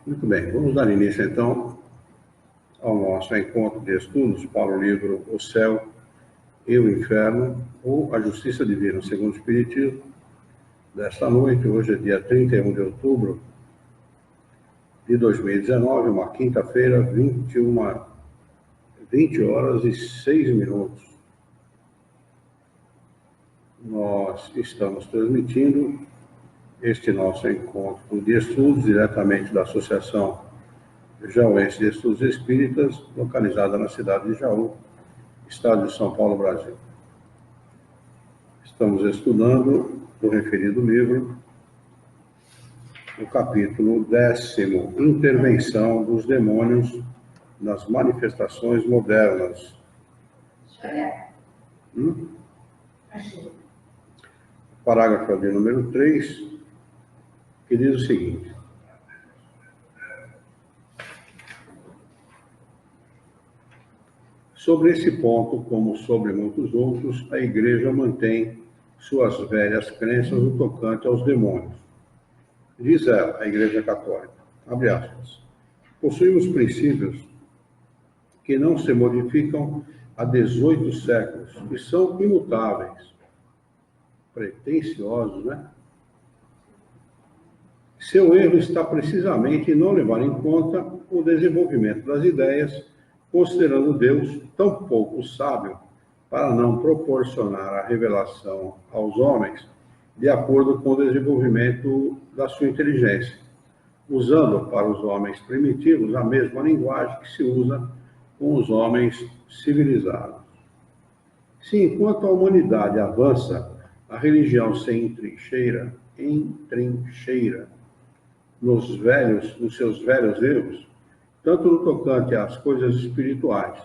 Muito bem, vamos dar início então ao nosso encontro de estudos para o livro O Céu e o Inferno, ou A Justiça Divina segundo o Espiritismo, desta noite. Hoje é dia 31 de outubro de 2019, uma quinta-feira, 20 horas e 6 minutos. Nós estamos transmitindo este nosso encontro de estudos diretamente da Associação Jauense de Estudos Espíritas, localizada na cidade de Jaú, estado de São Paulo, Brasil. Estamos estudando o referido livro, o capítulo 10º, Intervenção dos Demônios nas Manifestações Modernas. Parágrafo de número 3, que diz o seguinte: sobre esse ponto, como sobre muitos outros, a Igreja mantém suas velhas crenças no tocante aos demônios. Diz ela, a Igreja Católica, abre aspas, possuímos princípios que não se modificam há 18 séculos e são imutáveis. Pretensiosos, né? Seu erro está precisamente em não levar em conta o desenvolvimento das ideias, considerando Deus tão pouco sábio para não proporcionar a revelação aos homens de acordo com o desenvolvimento da sua inteligência, usando para os homens primitivos a mesma linguagem que se usa com os homens civilizados. Se enquanto a humanidade avança, a religião se entrincheira nos seus velhos erros, tanto no tocante às coisas espirituais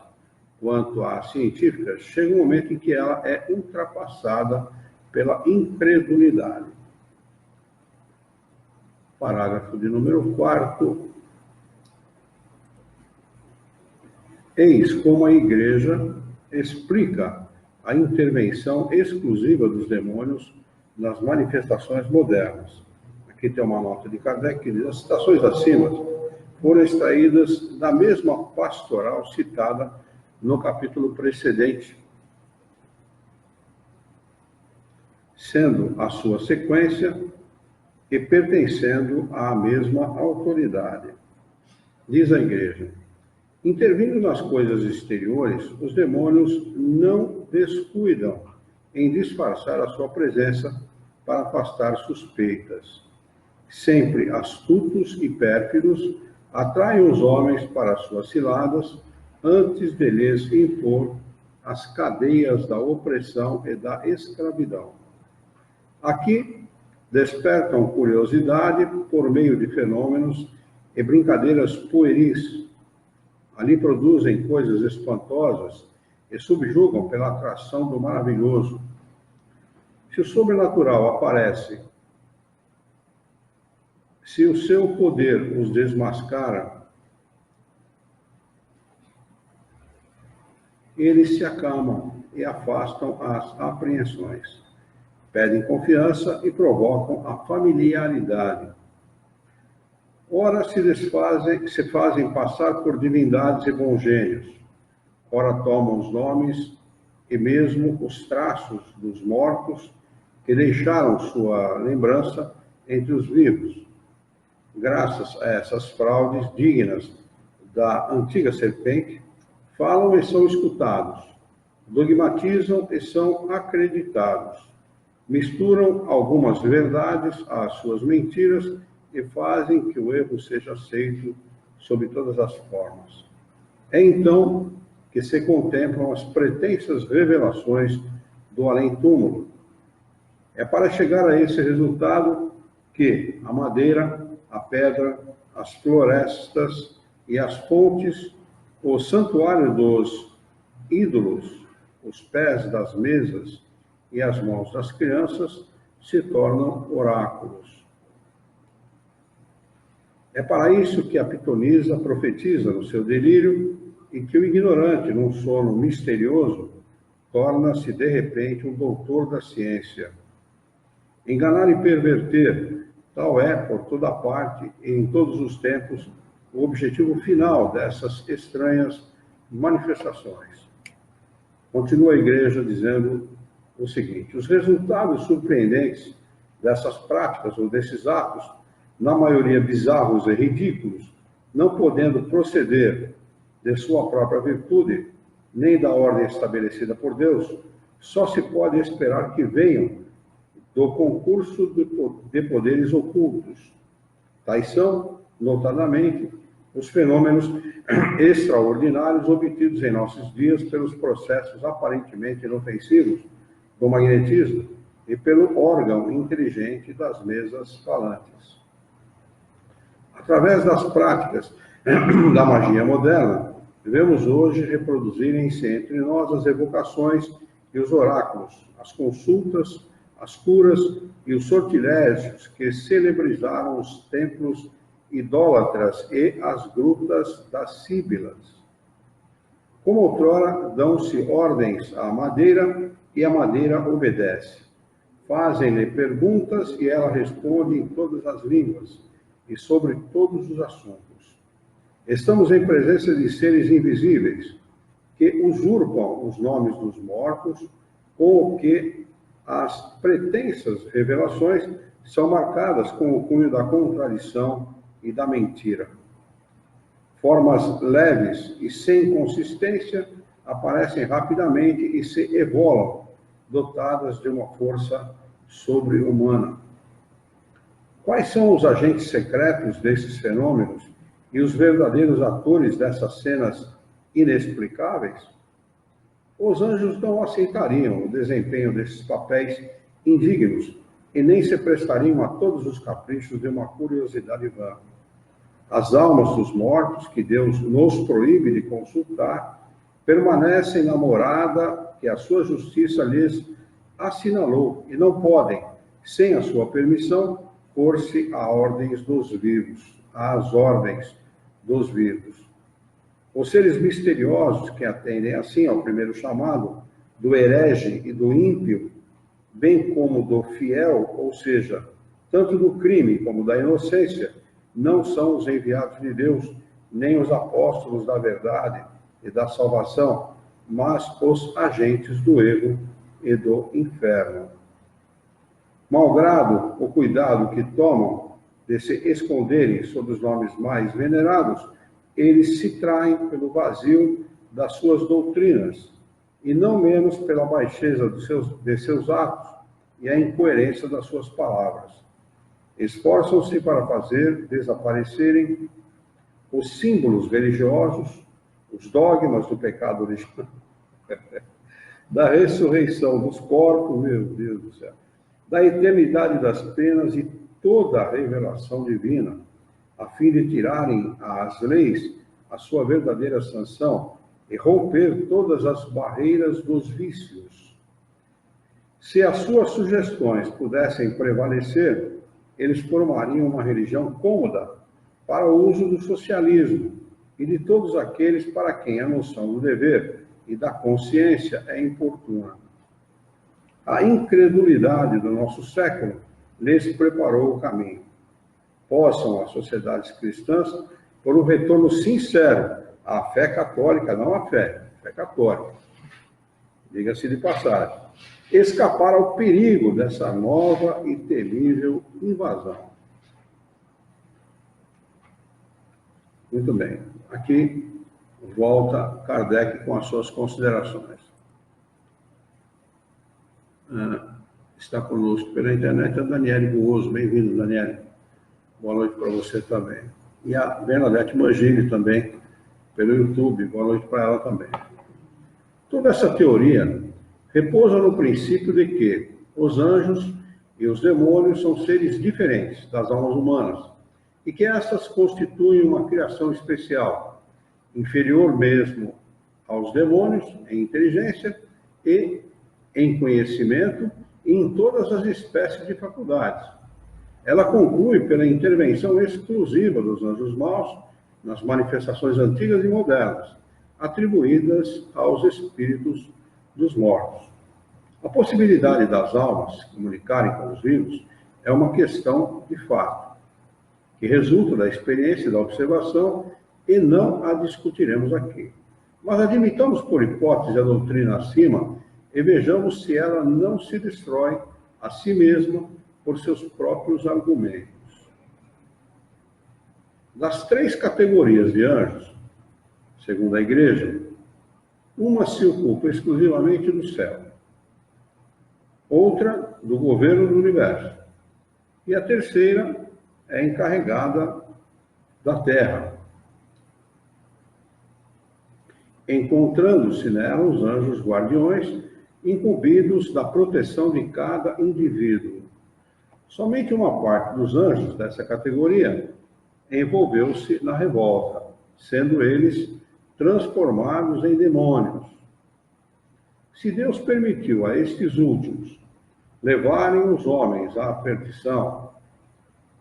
quanto às científicas, chega um momento em que ela é ultrapassada pela incredulidade. Parágrafo de número 4. Eis como a Igreja explica a intervenção exclusiva dos demônios nas manifestações modernas. Aqui tem uma nota de Kardec que diz: as citações acima foram extraídas da mesma pastoral citada no capítulo precedente, sendo a sua sequência e pertencendo à mesma autoridade. Diz a Igreja: intervindo nas coisas exteriores, os demônios não descuidam em disfarçar a sua presença para afastar suspeitas. Sempre astutos e pérfidos, atraem os homens para suas ciladas antes de lhes impor as cadeias da opressão e da escravidão. Aqui despertam curiosidade por meio de fenômenos e brincadeiras pueris. Ali produzem coisas espantosas e subjugam pela atração do maravilhoso. Se o sobrenatural aparece, se o seu poder os desmascara, eles se acalmam e afastam as apreensões. Pedem confiança e provocam a familiaridade. Ora se fazem passar por divindades e bons gênios. Ora tomam os nomes e mesmo os traços dos mortos que deixaram sua lembrança entre os vivos. Graças a essas fraudes dignas da antiga serpente, falam e são escutados, dogmatizam e são acreditados, misturam algumas verdades às suas mentiras e fazem que o erro seja aceito sob todas as formas. É então que se contemplam as pretensas revelações do além-túmulo. É para chegar a esse resultado que a madeira, a pedra, as florestas e as fontes, o santuário dos ídolos, os pés das mesas e as mãos das crianças se tornam oráculos. É para isso que a pitonisa profetiza no seu delírio e que o ignorante, num sono misterioso, torna-se de repente um doutor da ciência. Enganar e perverter Tal é, por toda parte e em todos os tempos, o objetivo final dessas estranhas manifestações. Continua a Igreja dizendo o seguinte: os resultados surpreendentes dessas práticas ou desses atos, na maioria bizarros e ridículos, não podendo proceder de sua própria virtude, nem da ordem estabelecida por Deus, só se pode esperar que venham do concurso de poderes ocultos. Tais são, notadamente, os fenômenos extraordinários obtidos em nossos dias pelos processos aparentemente inofensivos do magnetismo e pelo órgão inteligente das mesas falantes. Através das práticas da magia moderna, devemos hoje reproduzirem-se entre nós as evocações e os oráculos, as consultas, as curas e os sortilégios que celebrizaram os templos idólatras e as grutas das Síbilas. Como outrora, dão-se ordens à madeira e a madeira obedece. Fazem-lhe perguntas e ela responde em todas as línguas e sobre todos os assuntos. Estamos em presença de seres invisíveis que usurpam os nomes dos mortos, com o que as pretensas revelações são marcadas com o cunho da contradição e da mentira. Formas leves e sem consistência aparecem rapidamente e se evolam, dotadas de uma força sobre-humana. Quais são os agentes secretos desses fenômenos e os verdadeiros atores dessas cenas inexplicáveis? Os anjos não aceitariam o desempenho desses papéis indignos e nem se prestariam a todos os caprichos de uma curiosidade vã. As almas dos mortos, que Deus nos proíbe de consultar, permanecem na morada que a sua justiça lhes assinalou e não podem, sem a sua permissão, pôr-se às ordens dos vivos. Os seres misteriosos que atendem assim ao primeiro chamado do herege e do ímpio, bem como do fiel, ou seja, tanto do crime como da inocência, não são os enviados de Deus, nem os apóstolos da verdade e da salvação, mas os agentes do erro e do inferno. Malgrado o cuidado que tomam de se esconderem sob os nomes mais venerados, eles se traem pelo vazio das suas doutrinas, e não menos pela baixeza de seus atos e a incoerência das suas palavras. Esforçam-se para fazer desaparecerem os símbolos religiosos, os dogmas do pecado original, da ressurreição dos corpos, meu Deus do céu, da eternidade das penas e toda a revelação divina, a fim de tirarem às leis a sua verdadeira sanção e romper todas as barreiras dos vícios. Se as suas sugestões pudessem prevalecer, eles formariam uma religião cômoda para o uso do socialismo e de todos aqueles para quem a noção do dever e da consciência é importuna. A incredulidade do nosso século lhes preparou o caminho. Possam as sociedades cristãs, por um retorno sincero à fé católica, não à fé católica, diga-se de passagem, escapar ao perigo dessa nova e temível invasão. Muito bem. Aqui volta Kardec com as suas considerações. Está conosco pela internet a Daniele Buoso. Bem-vindo, Daniele. Boa noite para você também. E a Bernadette Mangini também, pelo YouTube. Boa noite para ela também. Toda essa teoria repousa no princípio de que os anjos e os demônios são seres diferentes das almas humanas e que essas constituem uma criação especial, inferior mesmo aos demônios em inteligência e em conhecimento e em todas as espécies de faculdades. Ela conclui pela intervenção exclusiva dos anjos maus nas manifestações antigas e modernas, atribuídas aos espíritos dos mortos. A possibilidade das almas se comunicarem com os vivos é uma questão de fato, que resulta da experiência e da observação, e não a discutiremos aqui. Mas admitamos por hipótese a doutrina acima e vejamos se ela não se destrói a si mesma por seus próprios argumentos. Das 3 categorias de anjos, segundo a Igreja, uma se ocupa exclusivamente do céu, outra do governo do universo, e a terceira é encarregada da terra, encontrando-se nela os anjos guardiões, incumbidos da proteção de cada indivíduo. Somente uma parte dos anjos dessa categoria envolveu-se na revolta, sendo eles transformados em demônios. Se Deus permitiu a estes últimos levarem os homens à perdição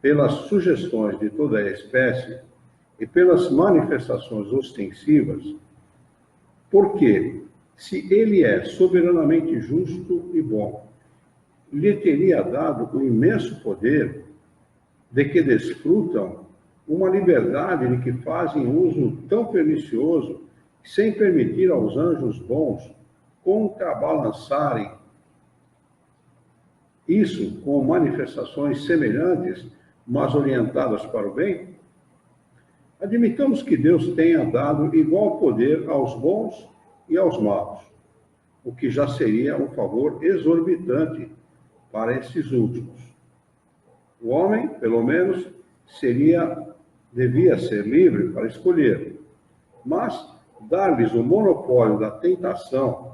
pelas sugestões de toda a espécie e pelas manifestações ostensivas, porque, se ele é soberanamente justo e bom, lhe teria dado o imenso poder de que desfrutam uma liberdade de que fazem uso tão pernicioso, sem permitir aos anjos bons contrabalançarem isso com manifestações semelhantes, mas orientadas para o bem? Admitamos que Deus tenha dado igual poder aos bons e aos maus, o que já seria um favor exorbitante para esses últimos. O homem, pelo menos, devia ser livre para escolher, mas dar-lhes o monopólio da tentação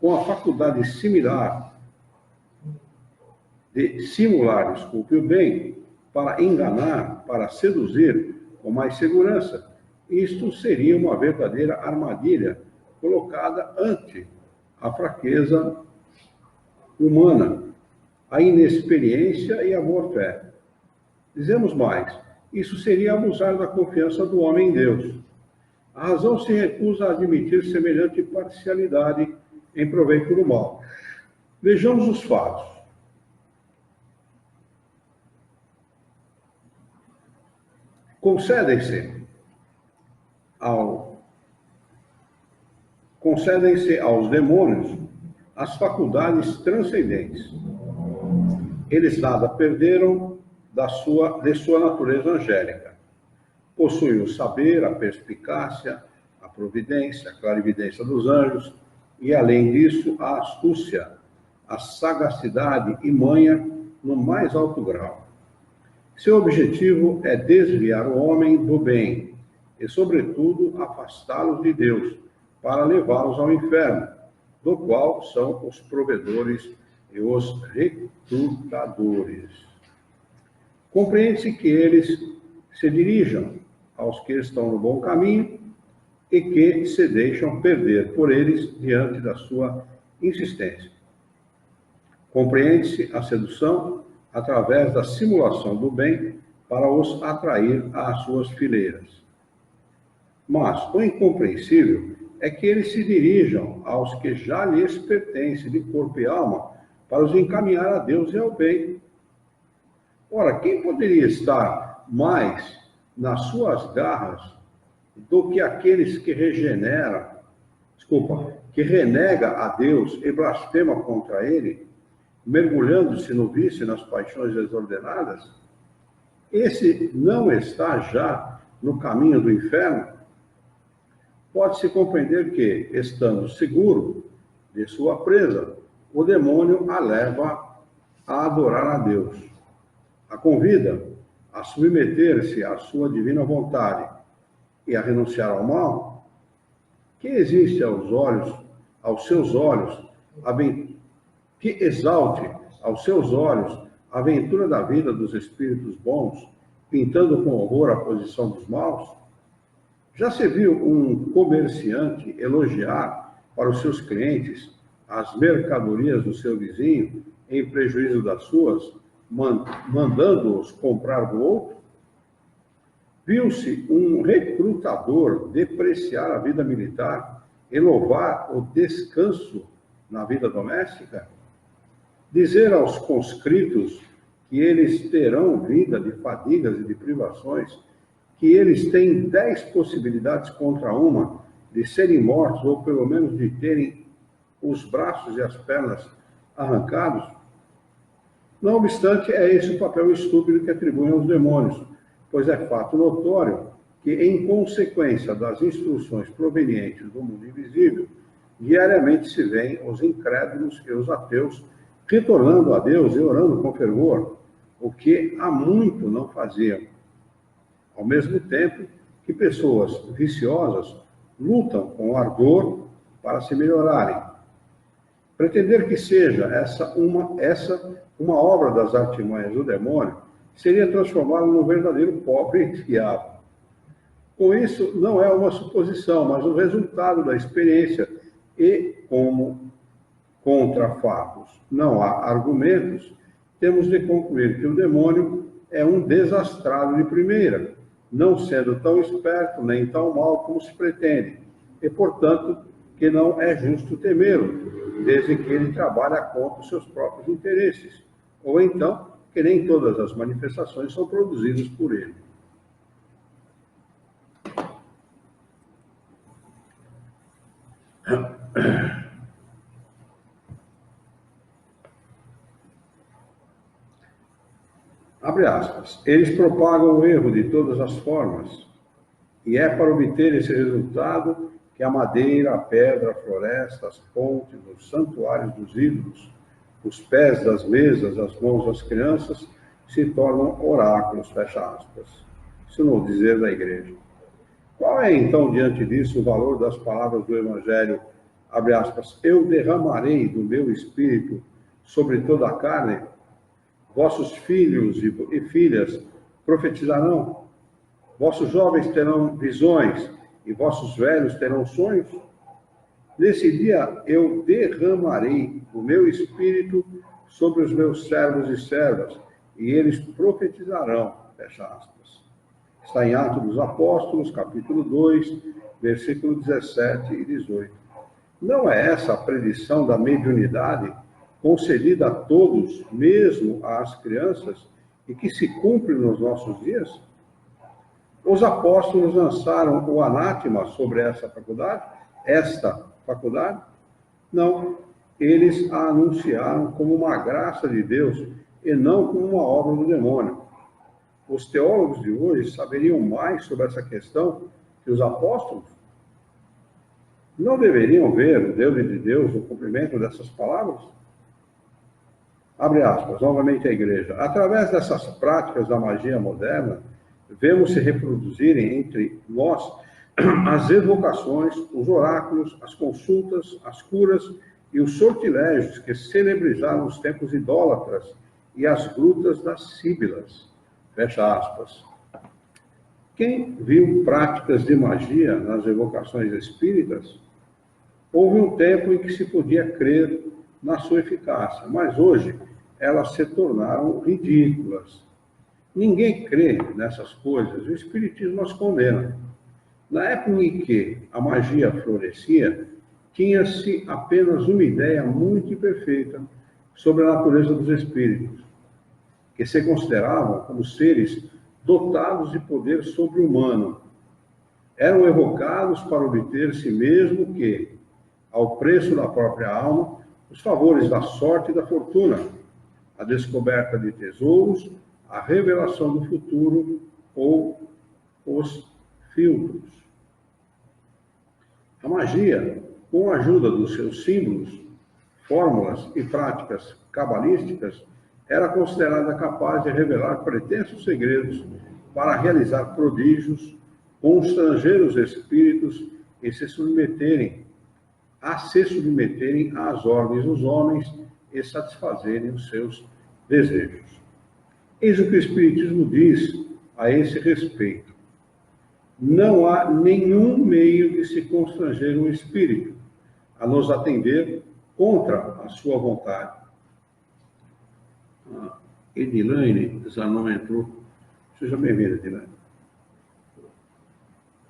com a faculdade de simular o bem, para enganar, para seduzir com mais segurança, isto seria uma verdadeira armadilha colocada ante a fraqueza humana, a inexperiência e a boa-fé. Dizemos mais, isso seria abusar da confiança do homem em Deus. A razão se recusa a admitir semelhante parcialidade em proveito do mal. Vejamos os fatos. Concedem-se aos demônios as faculdades transcendentes. Eles nada perderam de sua natureza angélica. Possuem o saber, a perspicácia, a providência, a clarividência dos anjos e, além disso, a astúcia, a sagacidade e manha no mais alto grau. Seu objetivo é desviar o homem do bem e, sobretudo, afastá-los de Deus, para levá-los ao inferno, do qual são os provedores e os recrutadores. Compreende-se que eles se dirijam aos que estão no bom caminho e que se deixam perder por eles diante da sua insistência. Compreende-se a sedução através da simulação do bem para os atrair às suas fileiras. Mas o incompreensível é que eles se dirijam aos que já lhes pertencem de corpo e alma para os encaminhar a Deus e ao bem. Ora, quem poderia estar mais nas suas garras do que aqueles que renega a Deus e blasfema contra ele, mergulhando-se no vício e nas paixões desordenadas? Esse não está já no caminho do inferno? Pode-se compreender que, estando seguro de sua presa, o demônio a leva a adorar a Deus, a convida a submeter-se à sua divina vontade e a renunciar ao mal. Que existe aos seus olhos, que exalte aos seus olhos a aventura da vida dos espíritos bons, pintando com horror a posição dos maus? Já se viu um comerciante elogiar para os seus clientes as mercadorias do seu vizinho, em prejuízo das suas, mandando-os comprar do outro? Viu-se um recrutador depreciar a vida militar e louvar o descanso na vida doméstica? Dizer aos conscritos que eles terão vida de fadigas e de privações, que eles têm 10 possibilidades contra uma de serem mortos, ou pelo menos de terem os braços e as pernas arrancados? Não obstante, é esse o papel estúpido que atribuem aos demônios, pois é fato notório que, em consequência das instruções provenientes do mundo invisível, diariamente se veem os incrédulos e os ateus retornando a Deus e orando com fervor, o que há muito não faziam. Ao mesmo tempo que pessoas viciosas lutam com ardor para se melhorarem. Pretender que seja essa uma obra das artimanhas do demônio seria transformá-lo num verdadeiro pobre enfiado. Com isso, não é uma suposição, mas o resultado da experiência, e como contra fatos não há argumentos, temos de concluir que o demônio é um desastrado de primeira, não sendo tão esperto nem tão mau como se pretende, e, portanto, que não é justo temê-lo, desde que ele trabalha contra os seus próprios interesses, ou então que nem todas as manifestações são produzidas por ele. Abre aspas. Eles propagam o erro de todas as formas, e é para obter esse resultado que a madeira, a pedra, a floresta, as pontes, os santuários dos ídolos, os pés das mesas, as mãos das crianças, se tornam oráculos, fecha aspas. Isso no dizer da igreja. Qual é, então, diante disso, o valor das palavras do Evangelho, abre aspas, eu derramarei do meu espírito sobre toda a carne, vossos filhos e filhas profetizarão, vossos jovens terão visões e vossos velhos terão sonhos? Nesse dia eu derramarei o meu espírito sobre os meus servos e servas, e eles profetizarão, fecha aspas. Está em Atos dos Apóstolos, capítulo 2, versículo 17 e 18. Não é essa a predição da mediunidade concedida a todos, mesmo às crianças, e que se cumpre nos nossos dias? Os apóstolos lançaram o anátema sobre esta faculdade? Não, eles a anunciaram como uma graça de Deus e não como uma obra do demônio. Os teólogos de hoje saberiam mais sobre essa questão que os apóstolos? Não deveriam ver o Deus de Deus no cumprimento dessas palavras? Abre aspas, novamente a igreja. Através dessas práticas da magia moderna, vemos se reproduzirem entre nós as evocações, os oráculos, as consultas, as curas e os sortilégios que celebrizaram os tempos idólatras e as grutas das síbilas. Fecha aspas. Quem viu práticas de magia nas evocações espíritas? Houve um tempo em que se podia crer na sua eficácia, mas hoje elas se tornaram ridículas. Ninguém crê nessas coisas, o Espiritismo as condena. Na época em que a magia florescia, tinha-se apenas uma ideia muito imperfeita sobre a natureza dos espíritos, que se consideravam como seres dotados de poder sobre-humano. Eram evocados para obter-se mesmo que, ao preço da própria alma, os favores da sorte e da fortuna, a descoberta de tesouros, a revelação do futuro ou os filtros. A magia, com a ajuda dos seus símbolos, fórmulas e práticas cabalísticas, era considerada capaz de revelar pretensos segredos para realizar prodígios, constranger os espíritos e se submeterem às ordens dos homens e satisfazerem os seus desejos. Eis o que o Espiritismo diz a esse respeito. Não há nenhum meio de se constranger um espírito a nos atender contra a sua vontade. Edilane Zanon entrou. Seja bem-vinda, Edilane.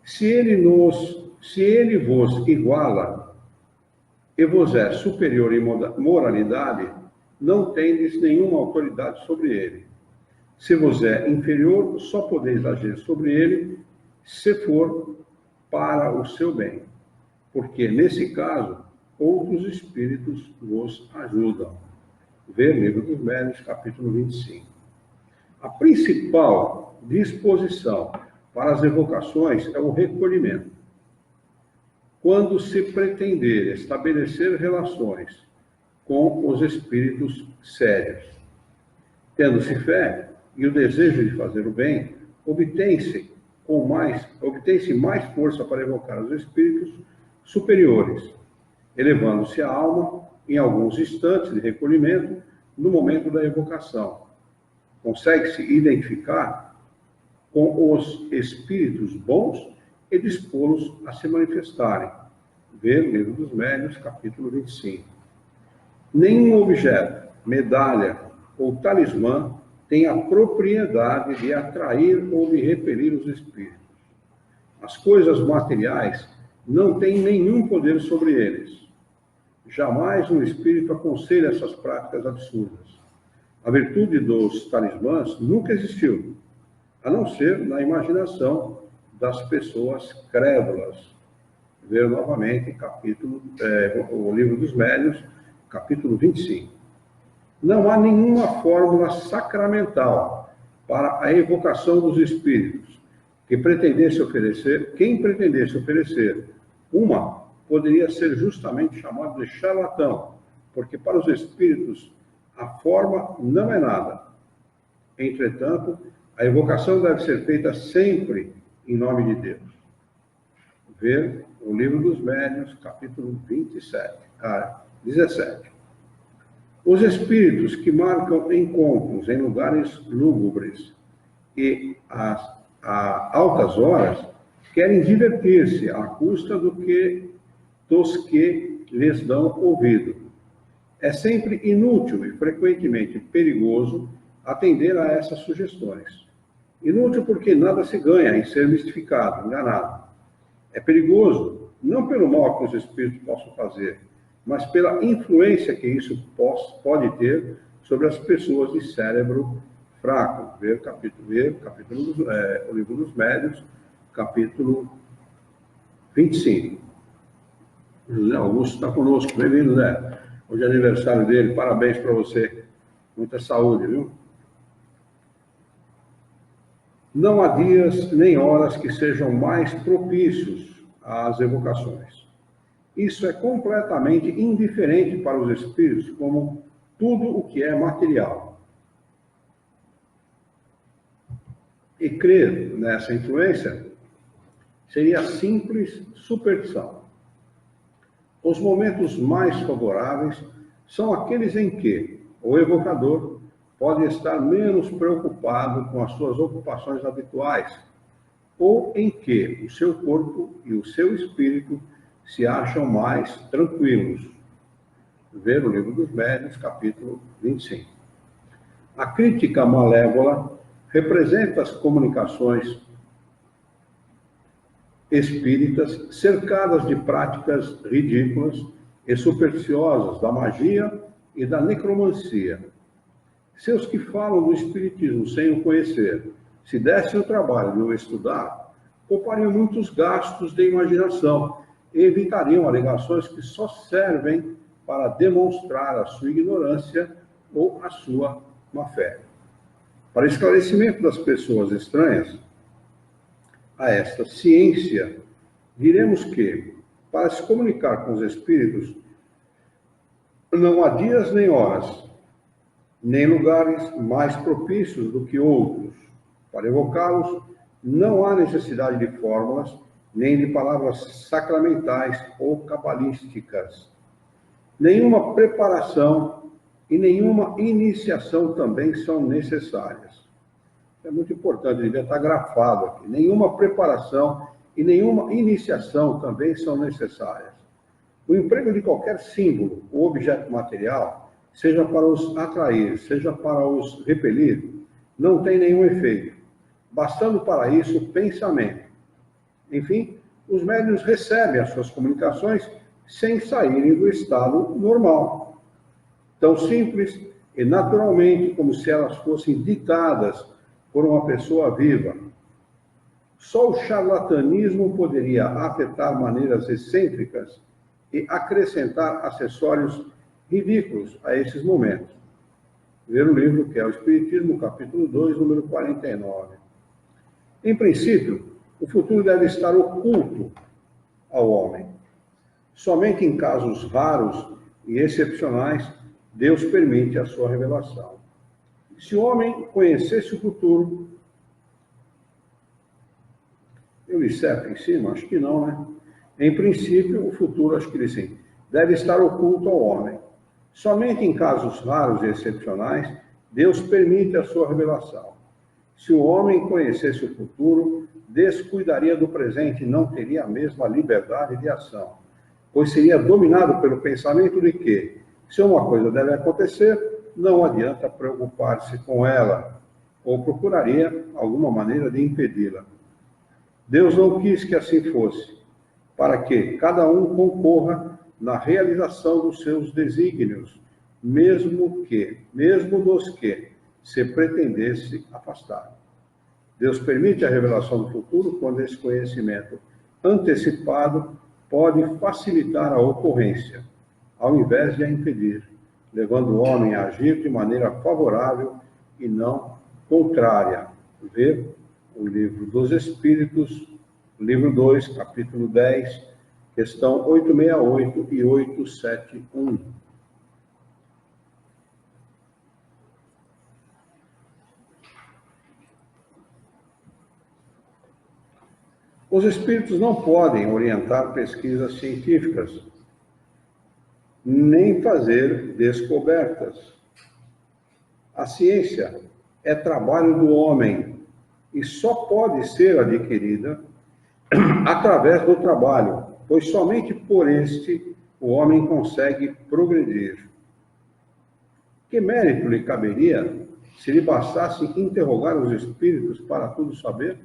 Se ele vos iguala e vos é superior em moralidade, não tendes nenhuma autoridade sobre ele. Se vos é inferior, só podeis agir sobre ele se for para o seu bem, porque, nesse caso, outros espíritos vos ajudam. Vê Livro dos Médiuns, capítulo 25. A principal disposição para as evocações é o recolhimento. Quando se pretender estabelecer relações com os espíritos sérios, tendo-se fé e o desejo de fazer o bem, obtém-se mais força para evocar os espíritos superiores, elevando-se a alma em alguns instantes de recolhimento no momento da evocação. Consegue-se identificar com os espíritos bons e dispô-los a se manifestarem. Vê o Livro dos Médiuns, capítulo 25. Nenhum objeto, medalha ou talismã tem a propriedade de atrair ou de repelir os espíritos. As coisas materiais não têm nenhum poder sobre eles. Jamais um espírito aconselha essas práticas absurdas. A virtude dos talismãs nunca existiu, a não ser na imaginação das pessoas crédulas. Ver novamente o Livro dos Médiuns, capítulo 25. Não há nenhuma fórmula sacramental para a evocação dos espíritos. Quem pretendesse oferecer uma, poderia ser justamente chamado de charlatão, porque para os espíritos a forma não é nada. Entretanto, a evocação deve ser feita sempre em nome de Deus. Ver o Livro dos Médiuns, capítulo 17. Os espíritos que marcam encontros em lugares lúgubres e a altas horas querem divertir-se à custa dos que lhes dão ouvido. É sempre inútil e frequentemente perigoso atender a essas sugestões. Inútil porque nada se ganha em ser mistificado, enganado. É perigoso, não pelo mal que os espíritos possam fazer, mas pela influência que isso pode ter sobre as pessoas de cérebro fraco. Ver o Livro dos Médiuns, capítulo 25. José Augusto está conosco, bem-vindo, Zé. Hoje é aniversário dele, parabéns para você. Muita saúde, viu? Não há dias nem horas que sejam mais propícios às evocações. Isso é completamente indiferente para os espíritos, como tudo o que é material. E crer nessa influência seria simples superstição. Os momentos mais favoráveis são aqueles em que o evocador pode estar menos preocupado com as suas ocupações habituais, ou em que o seu corpo e o seu espírito se acham mais tranquilos. Ver o Livro dos Médiuns, capítulo 25. A crítica malévola representa as comunicações espíritas cercadas de práticas ridículas e supersticiosas da magia e da necromancia. Se os que falam do espiritismo sem o conhecer se dessem o trabalho de o estudar, poupariam muitos gastos de imaginação e evitariam alegações que só servem para demonstrar a sua ignorância ou a sua má-fé. Para esclarecimento das pessoas estranhas a esta ciência, diremos que, para se comunicar com os espíritos, não há dias nem horas, nem lugares mais propícios do que outros. Para evocá-los, não há necessidade de fórmulas, nem de palavras sacramentais ou cabalísticas. Nenhuma preparação e nenhuma iniciação também são necessárias. É muito importante, devia estar grafado aqui. Nenhuma preparação e nenhuma iniciação também são necessárias. O emprego de qualquer símbolo ou objeto material, seja para os atrair, seja para os repelir, não tem nenhum efeito, bastando para isso o pensamento. Enfim, os médiuns recebem as suas comunicações sem saírem do estado normal. Tão simples e naturalmente como se elas fossem ditadas por uma pessoa viva. Só o charlatanismo poderia afetar maneiras excêntricas e acrescentar acessórios ridículos a esses momentos. Ver o livro que é o Espiritismo, capítulo 2, número 49. Em princípio, o futuro deve estar oculto ao homem. Somente em casos raros e excepcionais, Deus permite a sua revelação. Se o homem conhecesse o futuro, eu li certo em cima? Acho que não, né? Em princípio, o futuro, acho que ele sim, deve estar oculto ao homem. Somente em casos raros e excepcionais, Deus permite a sua revelação. Se o homem conhecesse o futuro, descuidaria do presente e não teria a mesma liberdade de ação, pois seria dominado pelo pensamento de que, se uma coisa deve acontecer, não adianta preocupar-se com ela, ou procuraria alguma maneira de impedi-la. Deus não quis que assim fosse, para que cada um concorra na realização dos seus desígnios, mesmo dos que se pretendesse afastar. Deus permite a revelação do futuro quando esse conhecimento antecipado pode facilitar a ocorrência, ao invés de a impedir, levando o homem a agir de maneira favorável e não contrária. Ver o Livro dos Espíritos, livro 2, capítulo 10, questão 868 e 871. Os espíritos não podem orientar pesquisas científicas, nem fazer descobertas. A ciência é trabalho do homem e só pode ser adquirida através do trabalho, pois somente por este o homem consegue progredir. Que mérito lhe caberia se lhe bastasse interrogar os espíritos para tudo saber?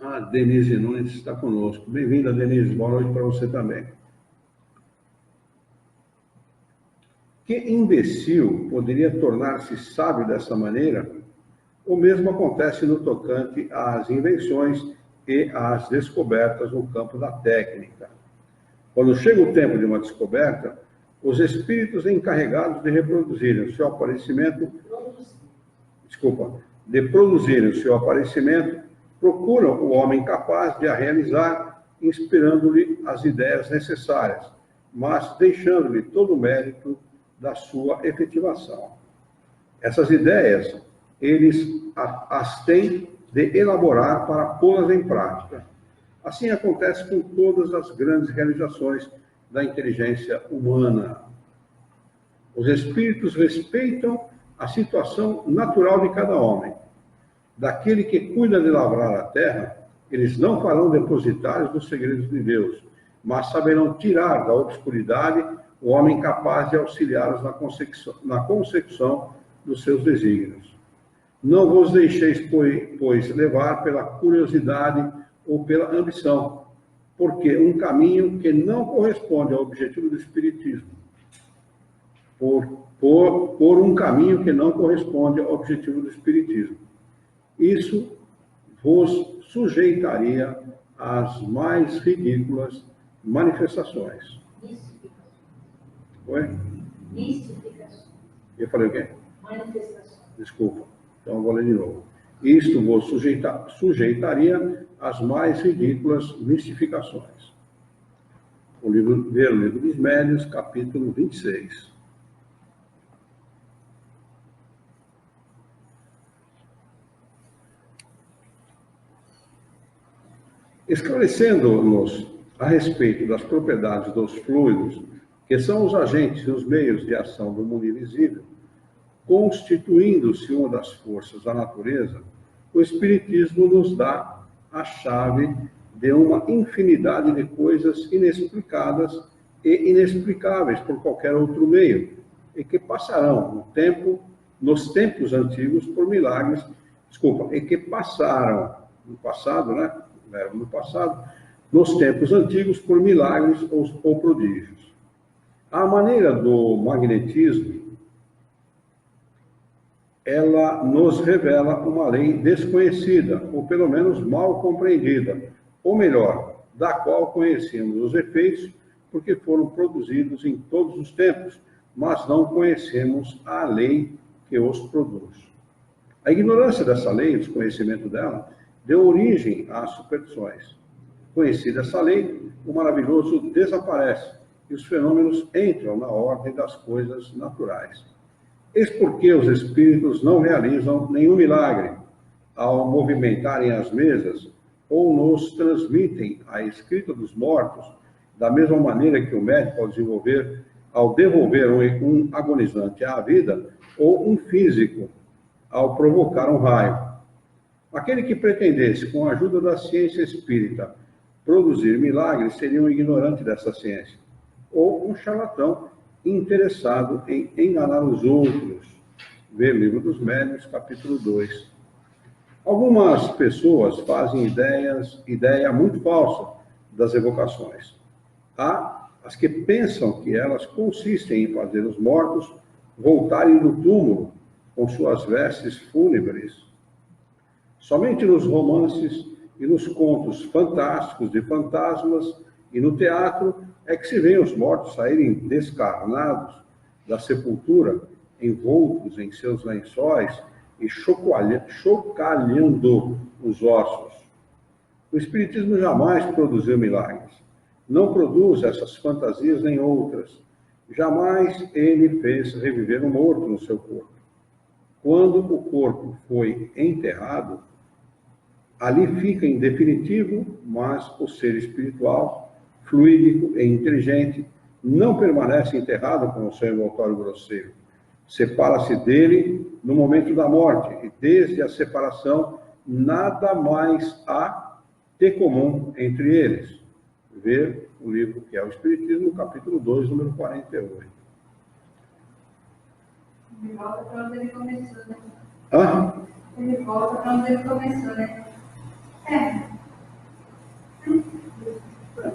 A Denise Nunes está conosco. Bem-vinda, Denise. Boa noite para você também. Que imbecil poderia tornar-se sábio dessa maneira? O mesmo acontece no tocante às invenções e às descobertas no campo da técnica. Quando chega o tempo de uma descoberta, os espíritos encarregados de reproduzirem o seu aparecimento, procuram o homem capaz de a realizar, inspirando-lhe as ideias necessárias, mas deixando-lhe todo o mérito da sua efetivação. Essas ideias, eles as têm de elaborar para pô-las em prática. Assim acontece com todas as grandes realizações da inteligência humana. Os espíritos respeitam a situação natural de cada homem. Daquele que cuida de lavrar a terra, eles não farão depositários dos segredos de Deus, mas saberão tirar da obscuridade o homem capaz de auxiliá-los na consecução dos seus desígnios. Não vos deixeis, pois, levar pela curiosidade ou pela ambição, porque um caminho que não corresponde ao objetivo do Espiritismo, por um caminho que não corresponde ao objetivo do Espiritismo. Isso vos sujeitaria às mais ridículas manifestações. Oi? Mistificações. Eu falei o quê? Manifestações. Desculpa. Então eu vou ler de novo. Isto vos sujeitaria às mais ridículas mistificações. Ver o livro dos Médiuns, capítulo 26. Esclarecendo-nos a respeito das propriedades dos fluidos, que são os agentes e os meios de ação do mundo invisível, constituindo-se uma das forças da natureza, o Espiritismo nos dá a chave de uma infinidade de coisas inexplicadas e inexplicáveis por qualquer outro meio, e que passarão nos tempos antigos por milagres, e que passaram no passado, né? No passado, nos tempos antigos por milagres ou prodígios. A maneira do magnetismo, ela nos revela uma lei desconhecida, ou pelo menos mal compreendida, ou melhor, da qual conhecemos os efeitos, porque foram produzidos em todos os tempos, mas não conhecemos a lei que os produz. A ignorância dessa lei, o desconhecimento dela, deu origem às superstições. Conhecida essa lei, o maravilhoso desaparece e os fenômenos entram na ordem das coisas naturais. Eis porque os espíritos não realizam nenhum milagre ao movimentarem as mesas ou nos transmitem a escrita dos mortos, da mesma maneira que o médico ao devolver um agonizante à vida, ou um físico ao provocar um raio. Aquele que pretendesse, com a ajuda da ciência espírita, produzir milagres seria um ignorante dessa ciência, ou um charlatão interessado em enganar os outros. Vê Livro dos Médiuns, capítulo 2. Algumas pessoas fazem ideia muito falsa das evocações. Há as que pensam que elas consistem em fazer os mortos voltarem do túmulo com suas vestes fúnebres. Somente nos romances e nos contos fantásticos de fantasmas e no teatro é que se vê os mortos saírem descarnados da sepultura, envoltos em seus lençóis e chocalhando os ossos. O Espiritismo jamais produziu milagres. Não produz essas fantasias nem outras. Jamais ele fez reviver um morto no seu corpo. Quando o corpo foi enterrado, ali fica em definitivo, mas o ser espiritual, fluídico e inteligente, não permanece enterrado com o seu envoltório grosseiro. Separa-se dele no momento da morte, e desde a separação, nada mais há de comum entre eles. Ver o livro que é o Espiritismo, capítulo 2, número 48. Ele volta para onde ele começou, né? Ele volta para onde ele começou, né?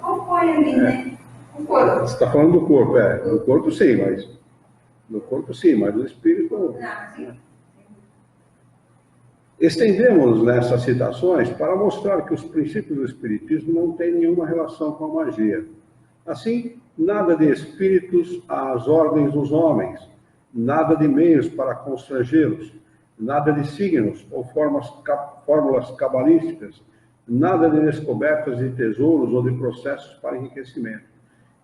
Compõe ali, né? O corpo. Você está falando do corpo, Do corpo sim, mas... No corpo sim, mas no espírito... Sim. Estendemos nessas citações para mostrar que os princípios do Espiritismo não têm nenhuma relação com a magia. Assim, nada de espíritos às ordens dos homens, nada de meios para constrangê-los, nada de signos ou fórmulas cabalísticas, nada de descobertas de tesouros ou de processos para enriquecimento,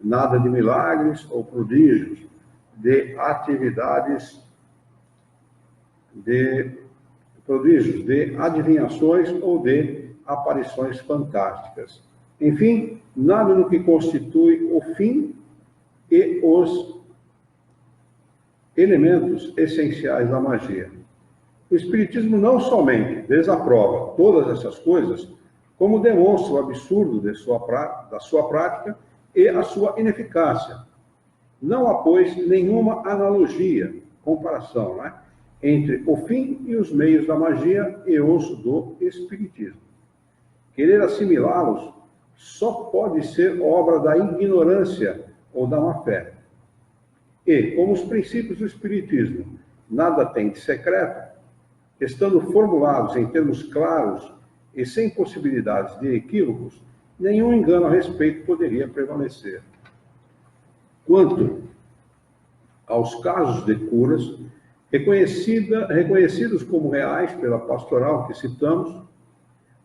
nada de milagres ou prodígios, de atividades de adivinhações ou de aparições fantásticas. Enfim, nada do que constitui o fim e os elementos essenciais da magia. O Espiritismo não somente desaprova todas essas coisas, como demonstra o absurdo da sua prática e a sua ineficácia. Não há, pois, nenhuma analogia, comparação, entre o fim e os meios da magia e os do Espiritismo. Querer assimilá-los só pode ser obra da ignorância ou da má-fé. E, como os princípios do Espiritismo nada têm de secreto, estando formulados em termos claros e sem possibilidades de equívocos, nenhum engano a respeito poderia prevalecer. Quanto aos casos de curas, reconhecidos como reais pela pastoral que citamos,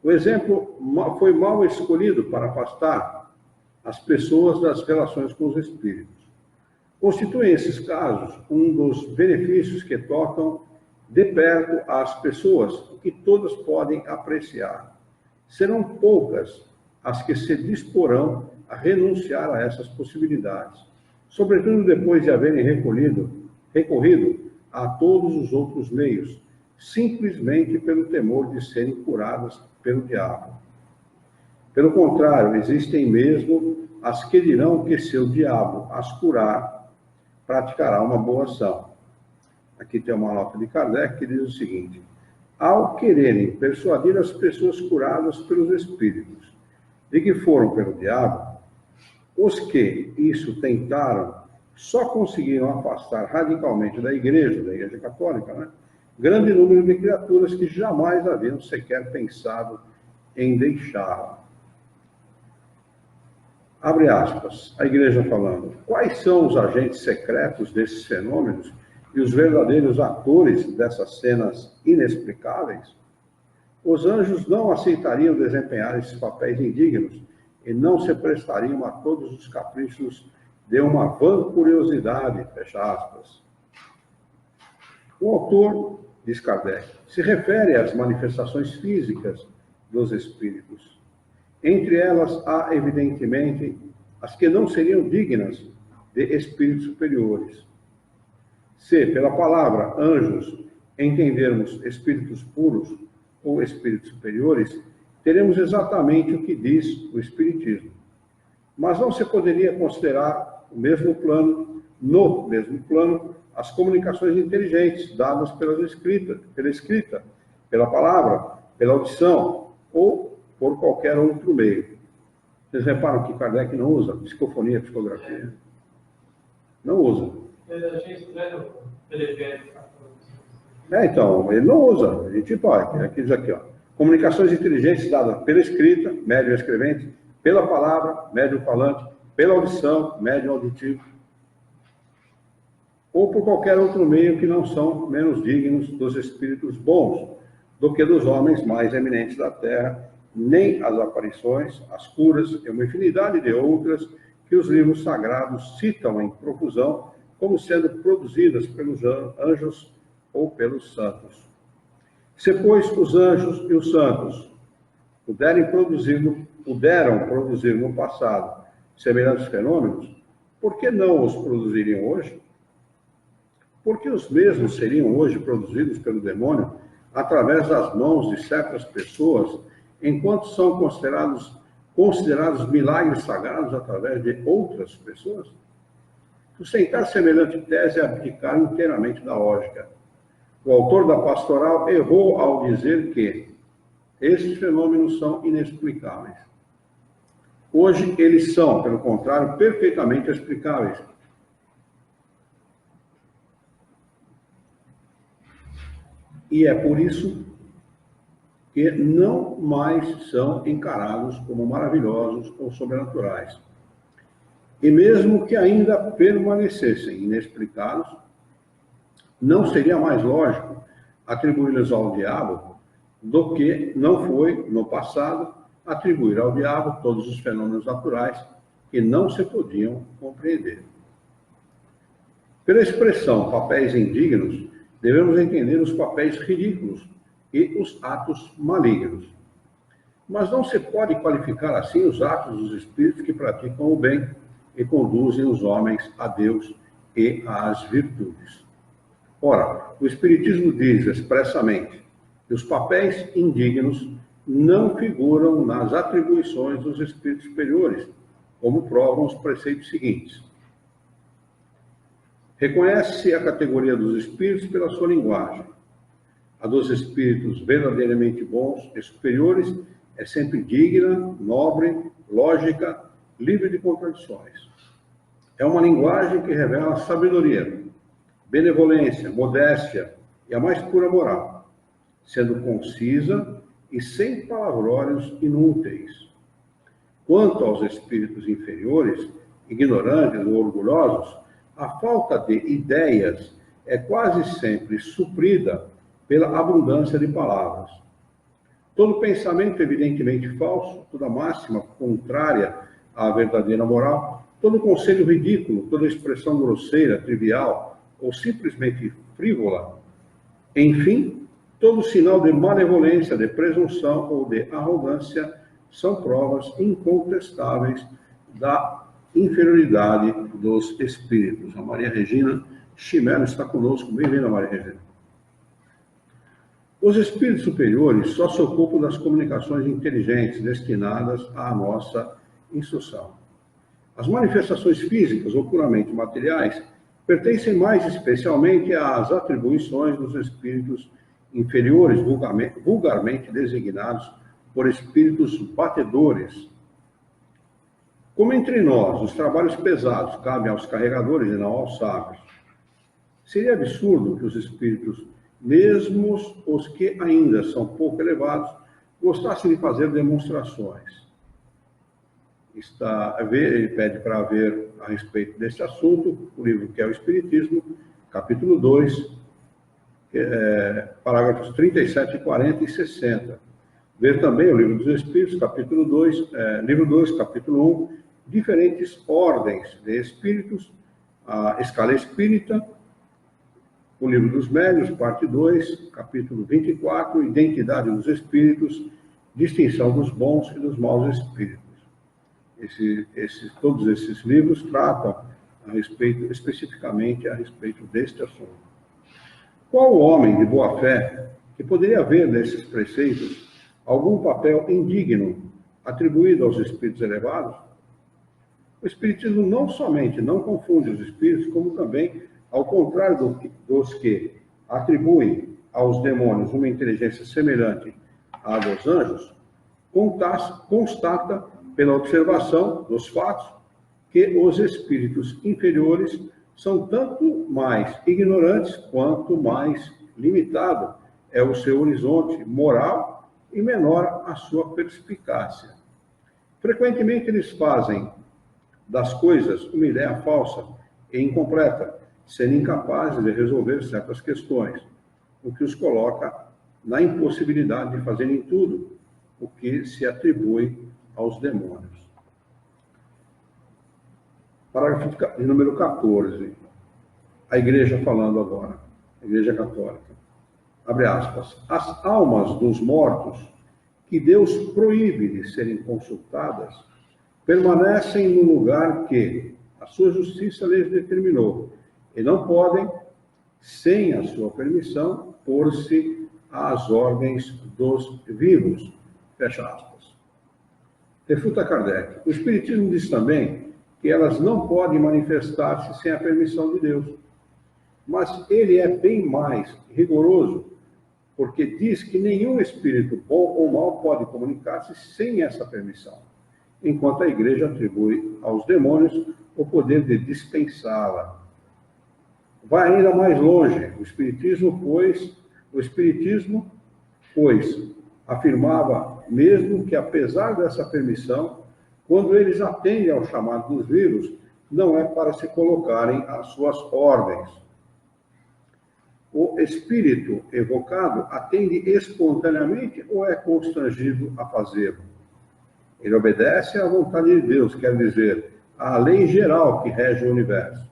o exemplo foi mal escolhido para afastar as pessoas das relações com os espíritos. Constituem esses casos um dos benefícios que tocam de perto às pessoas, que todas podem apreciar. Serão poucas as que se disporão a renunciar a essas possibilidades, sobretudo depois de haverem recorrido a todos os outros meios, simplesmente pelo temor de serem curadas pelo diabo. Pelo contrário, existem mesmo as que dirão que se o diabo as curar, praticará uma boa ação. Aqui tem uma nota de Kardec que diz o seguinte: ao quererem persuadir as pessoas curadas pelos espíritos de que foram pelo diabo, os que isso tentaram só conseguiram afastar radicalmente da Igreja Católica, né, grande número de criaturas que jamais haviam sequer pensado em deixá-la. Abre aspas, a Igreja falando, quais são os agentes secretos desses fenômenos e os verdadeiros atores dessas cenas inexplicáveis? Os anjos não aceitariam desempenhar esses papéis indignos e não se prestariam a todos os caprichos de uma vã curiosidade, fecha aspas. O autor, diz Kardec, se refere às manifestações físicas dos espíritos. Entre elas há, evidentemente, as que não seriam dignas de espíritos superiores. Se, pela palavra anjos, entendermos espíritos puros ou espíritos superiores, teremos exatamente o que diz o Espiritismo. Mas não se poderia considerar no mesmo plano, as comunicações inteligentes dadas pela escrita, pela palavra, pela audição ou por qualquer outro meio. Vocês reparam que Kardec não usa psicofonia, psicografia? Não usa. Então, ele não usa. A gente pode. Aqui diz aqui, ó. Comunicações inteligentes dadas pela escrita, médium escrevente, pela palavra, médium falante, pela audição, médium auditivo, ou por qualquer outro meio que não são menos dignos dos espíritos bons do que dos homens mais eminentes da Terra, nem as aparições, as curas e uma infinidade de outras que os livros sagrados citam em profusão como sendo produzidas pelos anjos ou pelos santos. Se, pois, os anjos e os santos puderam produzir no passado semelhantes fenômenos, por que não os produziriam hoje? Por que os mesmos seriam hoje produzidos pelo demônio através das mãos de certas pessoas, enquanto são considerados milagres sagrados através de outras pessoas? Sustentar semelhante tese é abdicar inteiramente da lógica. O autor da Pastoral errou ao dizer que esses fenômenos são inexplicáveis. Hoje eles são, pelo contrário, perfeitamente explicáveis. E é por isso que não mais são encarados como maravilhosos ou sobrenaturais. E mesmo que ainda permanecessem inexplicados, não seria mais lógico atribuí-los ao diabo do que não foi, no passado, atribuir ao diabo todos os fenômenos naturais que não se podiam compreender. Pela expressão papéis indignos, devemos entender os papéis ridículos e os atos malignos. Mas não se pode qualificar assim os atos dos espíritos que praticam o bem e conduzem os homens a Deus e às virtudes. Ora, o Espiritismo diz expressamente que os papéis indignos não figuram nas atribuições dos espíritos superiores, como provam os preceitos seguintes. Reconhece-se a categoria dos espíritos pela sua linguagem. A dos espíritos verdadeiramente bons e superiores é sempre digna, nobre, lógica, livre de contradições. É uma linguagem que revela sabedoria, benevolência, modéstia e a mais pura moral, sendo concisa e sem palavrórios inúteis. Quanto aos espíritos inferiores, ignorantes ou orgulhosos, a falta de ideias é quase sempre suprida pela abundância de palavras. Todo pensamento evidentemente falso, toda máxima contrária à verdadeira moral, todo conselho ridículo, toda expressão grosseira, trivial ou simplesmente frívola, enfim, todo sinal de malevolência, de presunção ou de arrogância são provas incontestáveis da inferioridade dos espíritos. A Maria Regina Chimero está conosco. Bem-vinda, Maria Regina. Os espíritos superiores só se ocupam das comunicações inteligentes destinadas à nossa instrução. As manifestações físicas ou puramente materiais pertencem mais especialmente às atribuições dos espíritos inferiores, vulgarmente designados por espíritos batedores. Como entre nós os trabalhos pesados cabem aos carregadores e não aos sábios, seria absurdo que os espíritos, mesmo os que ainda são pouco elevados, gostassem de fazer demonstrações. Ele pede para ver a respeito desse assunto o livro que é o Espiritismo, capítulo 2, parágrafos 37, 40 e 60. Ver também o livro dos Espíritos, capítulo 2, livro 2, capítulo 1, diferentes ordens de espíritos, a escala espírita, o livro dos Médiuns, parte 2, capítulo 24, identidade dos espíritos, distinção dos bons e dos maus espíritos. Todos esses livros tratam especificamente a respeito deste assunto. Qual homem de boa fé que poderia ver nesses preceitos algum papel indigno atribuído aos espíritos elevados? O Espiritismo não somente não confunde os espíritos, como também, ao contrário dos que atribuem aos demônios uma inteligência semelhante à dos anjos, constata, pela observação dos fatos, que os espíritos inferiores são tanto mais ignorantes quanto mais limitado é o seu horizonte moral e menor a sua perspicácia. Frequentemente eles fazem das coisas uma ideia falsa e incompleta, sendo incapazes de resolver certas questões, o que os coloca na impossibilidade de fazerem tudo o que se atribui aos demônios. Parágrafo de número 14. A Igreja falando agora, a Igreja Católica. Abre aspas. As almas dos mortos, que Deus proíbe de serem consultadas, permanecem no lugar que a sua justiça lhes determinou, e não podem, sem a sua permissão, pôr-se às ordens dos vivos. Fecha aspas. Refuta Kardec. O Espiritismo diz também que elas não podem manifestar-se sem a permissão de Deus. Mas ele é bem mais rigoroso, porque diz que nenhum espírito bom ou mau pode comunicar-se sem essa permissão, enquanto a Igreja atribui aos demônios o poder de dispensá-la. Vai ainda mais longe. O Espiritismo, pois, afirmava mesmo que, apesar dessa permissão, quando eles atendem ao chamado dos vivos, não é para se colocarem às suas ordens. O espírito evocado atende espontaneamente ou é constrangido a fazê-lo? Ele obedece à vontade de Deus, quer dizer, à lei geral que rege o universo.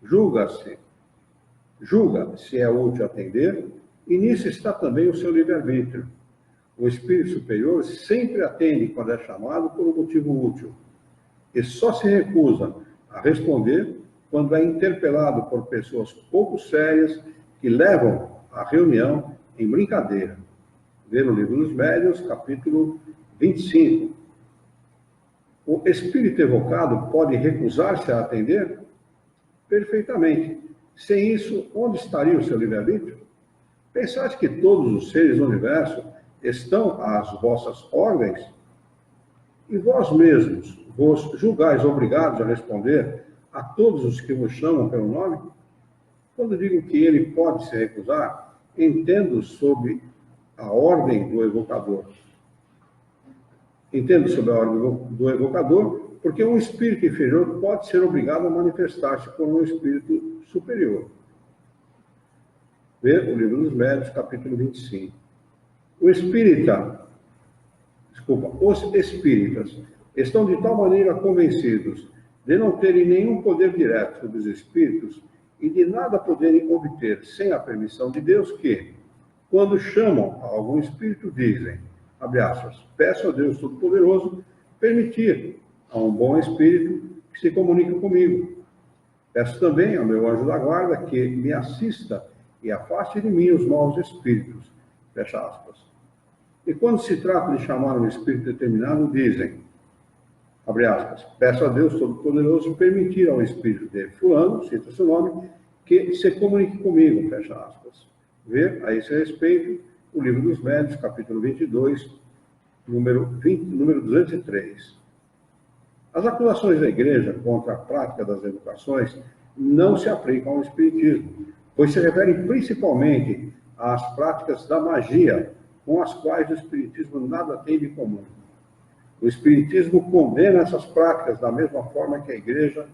Julga se é útil atender, e nisso está também o seu livre-arbítrio. O espírito superior sempre atende quando é chamado por um motivo útil, e só se recusa a responder quando é interpelado por pessoas pouco sérias que levam a reunião em brincadeira. Vê no Livro dos Médiuns, capítulo 25. O espírito evocado pode recusar-se a atender? Perfeitamente. Sem isso, onde estaria o seu livre-arbítrio? Pensais que todos os seres do universo estão às vossas ordens? E vós mesmos vos julgais obrigados a responder a todos os que vos chamam pelo nome? Quando digo que ele pode se recusar, entendo sob a ordem do evocador. Porque um espírito inferior pode ser obrigado a manifestar-se por um espírito superior. Vê o Livro dos Médiuns, capítulo 25. Os espíritas estão de tal maneira convencidos de não terem nenhum poder direto sobre os espíritos e de nada poderem obter sem a permissão de Deus que, quando chamam a algum espírito, dizem, abre aspas, peço a Deus Todo-Poderoso permitir a um bom espírito que se comunique comigo. Peço também ao meu anjo da guarda que me assista e afaste de mim os maus espíritos. Fecha aspas. E quando se trata de chamar um espírito determinado, dizem, abre aspas, peço a Deus Todo-Poderoso permitir ao espírito de fulano, cita seu nome, que se comunique comigo, fecha aspas. Ver a esse respeito o Livro dos Médiuns, capítulo 22, número 203. As acusações da Igreja contra a prática das evocações não se aplicam ao Espiritismo, pois se referem principalmente às práticas da magia, com as quais o Espiritismo nada tem de comum. O Espiritismo condena essas práticas da mesma forma que a Igreja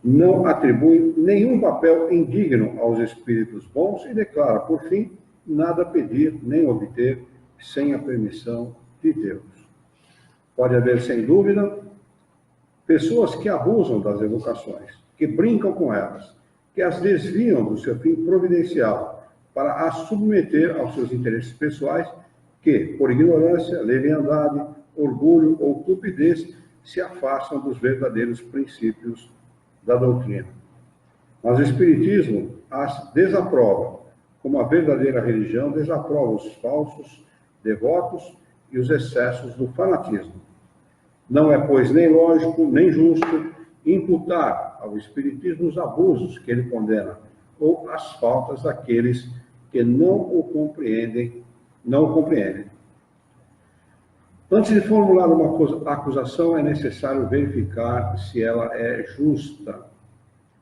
não atribui nenhum papel indigno aos espíritos bons e declara, por fim, nada pedir nem obter sem a permissão de Deus. Pode haver, sem dúvida, pessoas que abusam das evocações, que brincam com elas, que as desviam do seu fim providencial para as submeter aos seus interesses pessoais, que, por ignorância, leviandade, orgulho ou cupidez, se afastam dos verdadeiros princípios da doutrina. Mas o Espiritismo as desaprova, como a verdadeira religião desaprova os falsos devotos e os excessos do fanatismo. Não é, pois, nem lógico, nem justo imputar ao Espiritismo os abusos que ele condena ou as faltas daqueles que não o compreendem. Antes de formular uma acusação, é necessário verificar se ela é justa.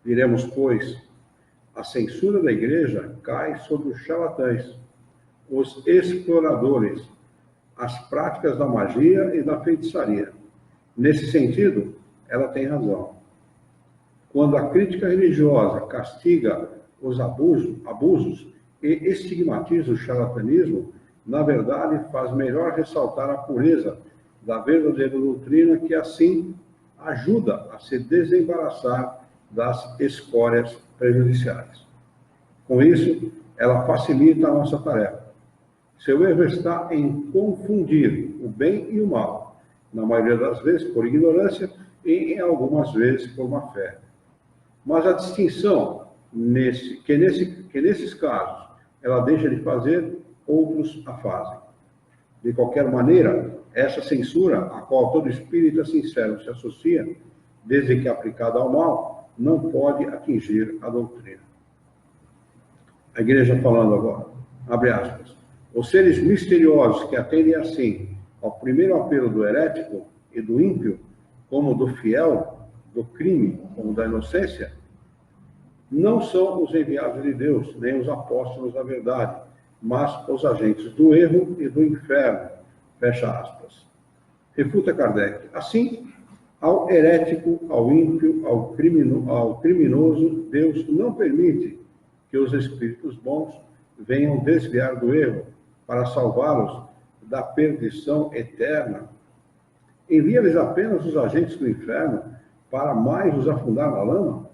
Diremos, pois, a censura da Igreja cai sobre os charlatães, os exploradores, as práticas da magia e da feitiçaria. Nesse sentido, ela tem razão. Quando a crítica religiosa castiga os abusos e estigmatiza o charlatanismo, na verdade, faz melhor ressaltar a pureza da verdadeira doutrina, que assim ajuda a se desembaraçar das escórias prejudiciais. Com isso, ela facilita a nossa tarefa. Seu erro está em confundir o bem e o mal, na maioria das vezes por ignorância e em algumas vezes por má fé. Mas a distinção que nesses casos ela deixa de fazer, outros a fazem. De qualquer maneira, essa censura, a qual todo espírita sincero se associa, desde que aplicada ao mal, não pode atingir a doutrina. A Igreja falando agora, abre aspas, os seres misteriosos que atendem assim ao primeiro apelo do herético e do ímpio, como do fiel, do crime, como da inocência, não são os enviados de Deus, nem os apóstolos da verdade, mas os agentes do erro e do inferno, fecha aspas. Refuta Kardec. Assim, ao herético, ao ímpio, ao criminoso, Deus não permite que os espíritos bons venham desviar do erro para salvá-los da perdição eterna. Envia-lhes apenas os agentes do inferno para mais os afundar na lama?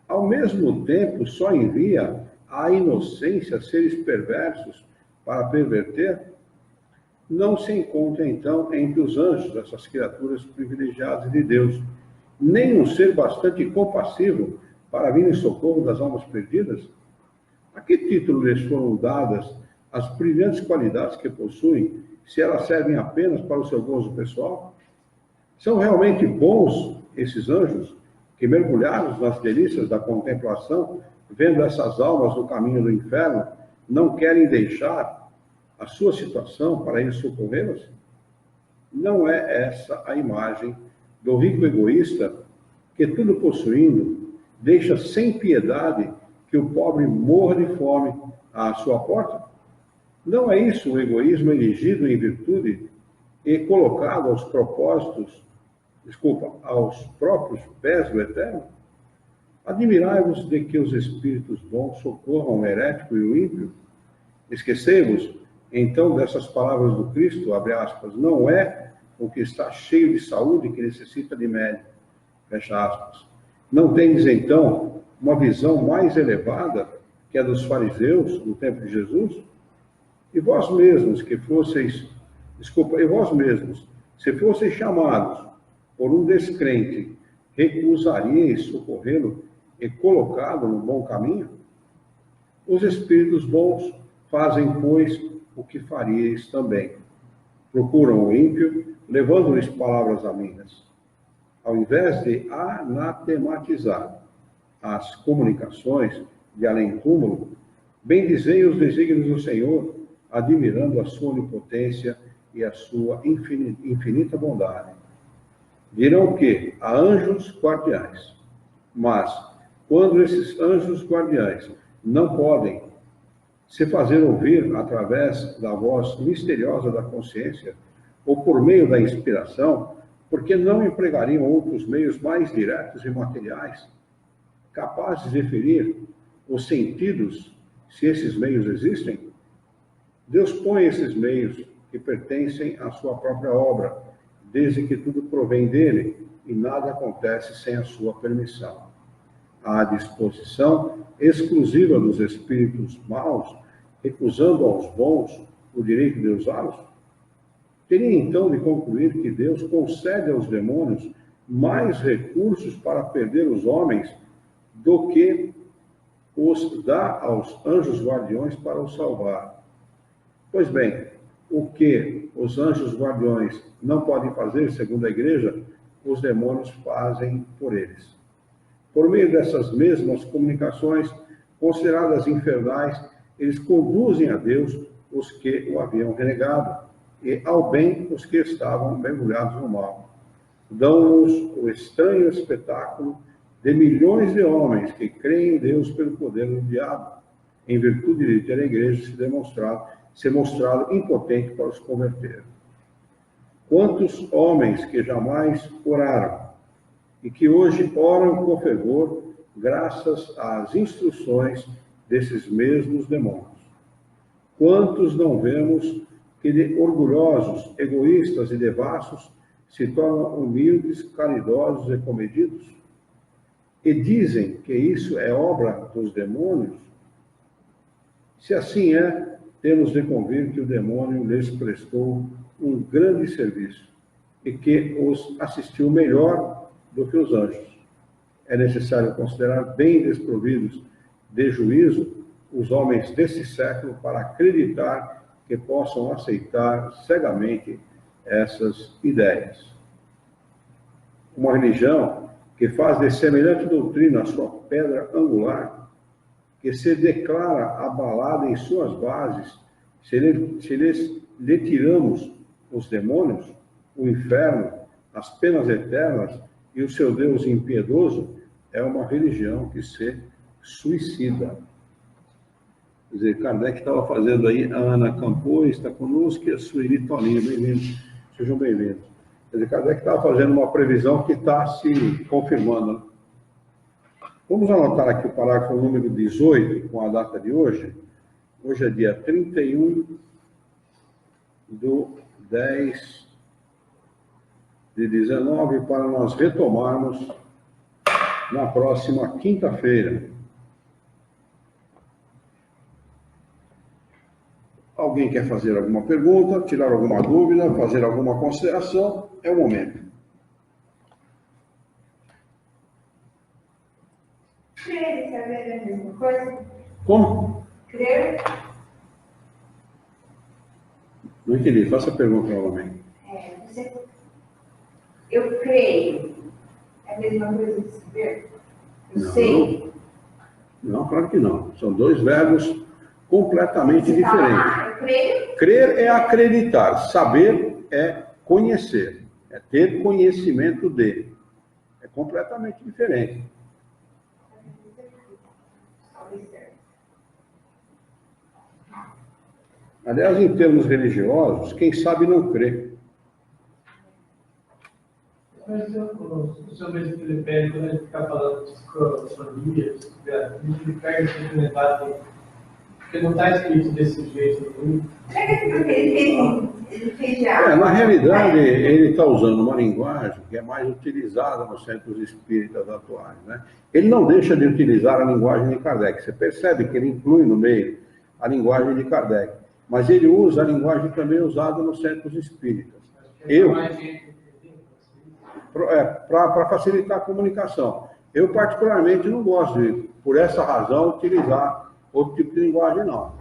Ao mesmo tempo, só envia a inocência seres perversos para perverter? Não se encontra, então, entre os anjos, essas criaturas privilegiadas de Deus, nem um ser bastante compassivo para vir em socorro das almas perdidas? A que título lhes foram dadas as brilhantes qualidades que possuem, se elas servem apenas para o seu gozo pessoal? São realmente bons esses anjos, que mergulhados nas delícias da contemplação, vendo essas almas no caminho do inferno, não querem deixar a sua situação para ir socorrê-las? Não é essa a imagem do rico egoísta que, tudo possuindo, deixa sem piedade que o pobre morra de fome à sua porta? Não é isso o egoísmo erigido em virtude e colocado aos próprios pés do Eterno? Admirai-vos de que os espíritos bons socorram o herético e o ímpio. Esquecei-vos, então, dessas palavras do Cristo, abre aspas, não é o que está cheio de saúde que necessita de médico, fecha aspas. Não tendes, então, uma visão mais elevada que a dos fariseus no tempo de Jesus? E vós mesmos, se fosseis chamados por um descrente, recusaríeis socorrê-lo e colocá-lo no bom caminho? Os espíritos bons fazem, pois, o que faríeis também. Procuram o ímpio, levando-lhes palavras amigas. Ao invés de anatematizar as comunicações de além-túmulo, bendizei os desígnios do Senhor, admirando a sua onipotência e a sua infinita bondade. dirão que há anjos guardiães. Mas, quando esses anjos guardiães não podem se fazer ouvir através da voz misteriosa da consciência, ou por meio da inspiração, porque não empregariam outros meios mais diretos e materiais, capazes de ferir os sentidos, se esses meios existem? Deus põe esses meios que pertencem à sua própria obra, desde que tudo provém dele e nada acontece sem a sua permissão. À disposição exclusiva dos espíritos maus, recusando aos bons o direito de usá-los? Teria então de concluir que Deus concede aos demônios mais recursos para perder os homens do que os dá aos anjos guardiões para os salvar. Pois bem, o que os anjos guardiões não podem fazer, segundo a igreja, os demônios fazem por eles. Por meio dessas mesmas comunicações, consideradas infernais, eles conduzem a Deus os que o haviam renegado, e ao bem os que estavam mergulhados no mal. Dão-nos o estranho espetáculo de milhões de homens que creem em Deus pelo poder do diabo, em virtude de ter a igreja se mostrado impotente para os converter. Quantos homens que jamais oraram e que hoje oram com fervor, graças às instruções desses mesmos demônios. Quantos não vemos que de orgulhosos, egoístas e devassos se tornam humildes, caridosos e comedidos? E dizem que isso é obra dos demônios? Se assim é, temos de convir que o demônio lhes prestou um grande serviço e que os assistiu melhor do que os anjos. É necessário considerar bem desprovidos de juízo os homens desse século para acreditar que possam aceitar cegamente essas ideias. Uma religião que faz de semelhante doutrina a sua pedra angular, que se declara abalada em suas bases, se lhe tiramos os demônios, o inferno, as penas eternas e o seu Deus impiedoso, é uma religião que se suicida. Quer dizer, Kardec estava fazendo aí, a Ana Campoes está conosco e a Sueli Toninho, bem-vindos, sejam bem-vindos. Quer dizer, Kardec estava fazendo uma previsão que está se confirmando, né? Vamos anotar aqui o parágrafo número 18, com a data de hoje. Hoje é dia 31/10/19, para nós retomarmos na próxima quinta-feira. Alguém quer fazer alguma pergunta, tirar alguma dúvida, fazer alguma consideração? É o momento. Crer e saber é a mesma coisa? Como? Crer Não entendi. Faça a pergunta novamente. eu creio. É a mesma coisa que saber? Eu Não. sei. Não, claro que não. São dois verbos completamente diferentes. Eu creio. Crer é acreditar. Saber é conhecer. É ter conhecimento de. É completamente diferente. Aliás, em termos religiosos, quem sabe não crê. Mas o senhor mesmo que ele pede, quando ele fica falando de psicologia, ele pega esse comentário, porque não está escrito desse jeito no livro. Ele fez já. Na realidade, ele está usando uma linguagem que é mais utilizada nos centros espíritas atuais, né? Ele não deixa de utilizar a linguagem de Kardec. Você percebe que ele inclui no meio a linguagem de Kardec. Mas ele usa a linguagem também usada nos centros espíritas. Para facilitar a comunicação. Eu, particularmente, não gosto de, por essa razão, utilizar outro tipo de linguagem, não.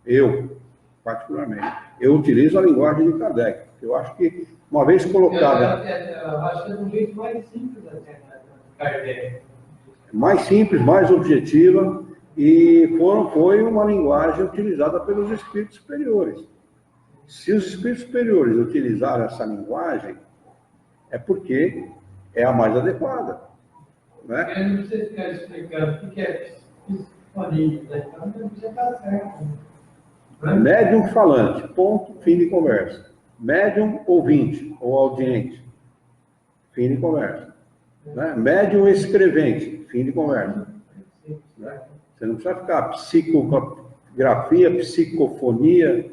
Eu, particularmente. Eu utilizo a linguagem de Kardec. Eu acho que, uma vez colocada... Eu acho que é um jeito mais simples até, Kardec. Mais simples, mais objetiva, e foi uma linguagem utilizada pelos espíritos superiores. Se os espíritos superiores utilizaram essa linguagem, é porque é a mais adequada. Né? Eu não precisa ficar explicando o que é psicofonia, né? Então não precisa estar certo. Né? Médium falante, ponto, fim de conversa. Médium ouvinte ou audiente, fim de conversa. Né? Médium escrevente, fim de conversa. Né? Você não precisa ficar psicografia, psicofonia,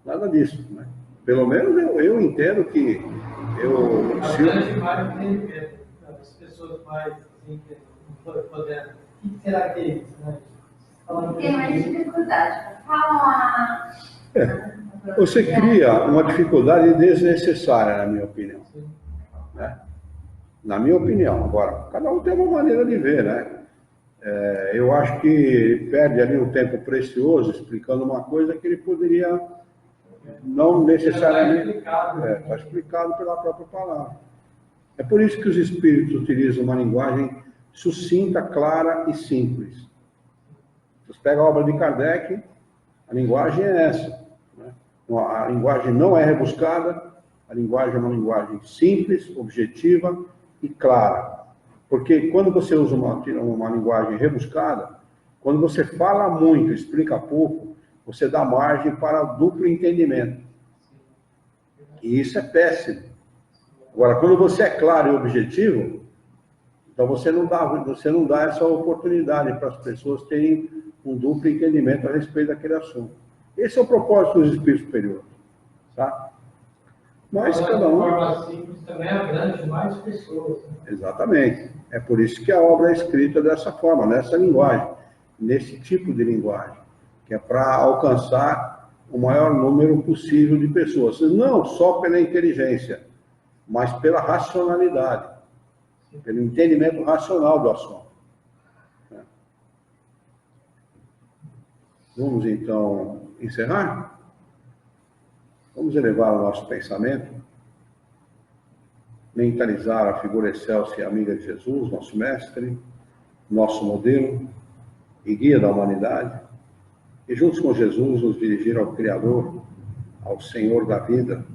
nada disso. Né? Pelo menos eu entendo que As pessoas mais assim, que não estão podendo. O que será que é isso? Né? Tem mais dificuldade para falar. Você cria uma dificuldade desnecessária, na minha opinião. Né? Na minha opinião. Agora, cada um tem uma maneira de ver, né? Eu acho que perde ali um tempo precioso explicando uma coisa que ele poderia não necessariamente... Está explicado pela própria palavra. É por isso que os espíritos utilizam uma linguagem sucinta, clara e simples. Você pega a obra de Kardec, a linguagem é essa. Né? A linguagem não é rebuscada, a linguagem é uma linguagem simples, objetiva e clara. Porque quando você usa uma linguagem rebuscada, quando você fala muito, explica pouco, você dá margem para duplo entendimento. E isso é péssimo. Agora, quando você é claro e objetivo, então você não dá essa oportunidade para as pessoas terem um duplo entendimento a respeito daquele assunto. Esse é o propósito dos espíritos superiores. Tá? Mas cada um... De forma simples também abrange mais pessoas. Né? Exatamente. É por isso que a obra é escrita dessa forma, nessa linguagem, nesse tipo de linguagem, que é para alcançar o maior número possível de pessoas. Não só pela inteligência, mas pela racionalidade, pelo entendimento racional do assunto. Vamos, então, encerrar? Vamos elevar o nosso pensamento, mentalizar a figura excelsa e amiga de Jesus, nosso mestre, nosso modelo e guia da humanidade, e juntos com Jesus nos dirigir ao Criador, ao Senhor da vida,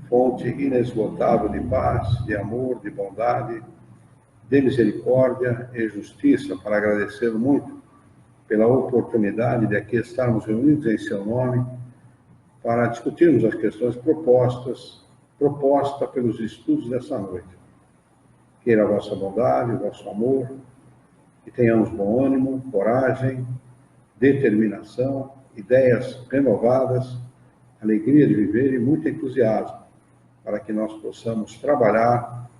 fonte inesgotável de paz, de amor, de bondade, de misericórdia e justiça, para agradecê-lo muito pela oportunidade de aqui estarmos reunidos em seu nome, para discutirmos as questões propostas pelos estudos dessa noite. Queira a vossa bondade, o vosso amor, que tenhamos bom ânimo, coragem, determinação, ideias renovadas, alegria de viver e muito entusiasmo, para que nós possamos trabalhar,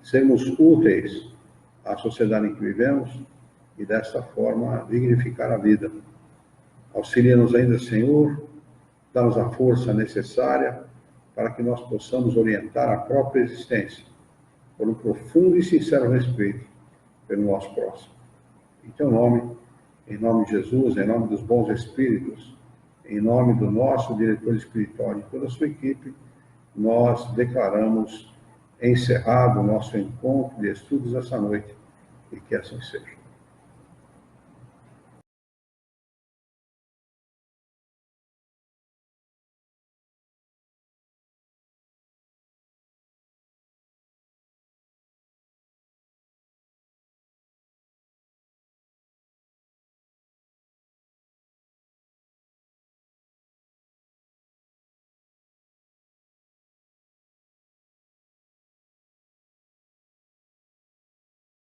sermos úteis à sociedade em que vivemos e, desta forma, dignificar a vida. Auxilia-nos ainda, Senhor, dá-nos a força necessária para que nós possamos orientar a própria existência por um profundo e sincero respeito pelo nosso próximo. Em teu nome, em nome de Jesus, em nome dos bons espíritos, em nome do nosso diretor espiritual e toda a sua equipe, nós declaramos encerrado o nosso encontro de estudos essa noite, e que assim seja.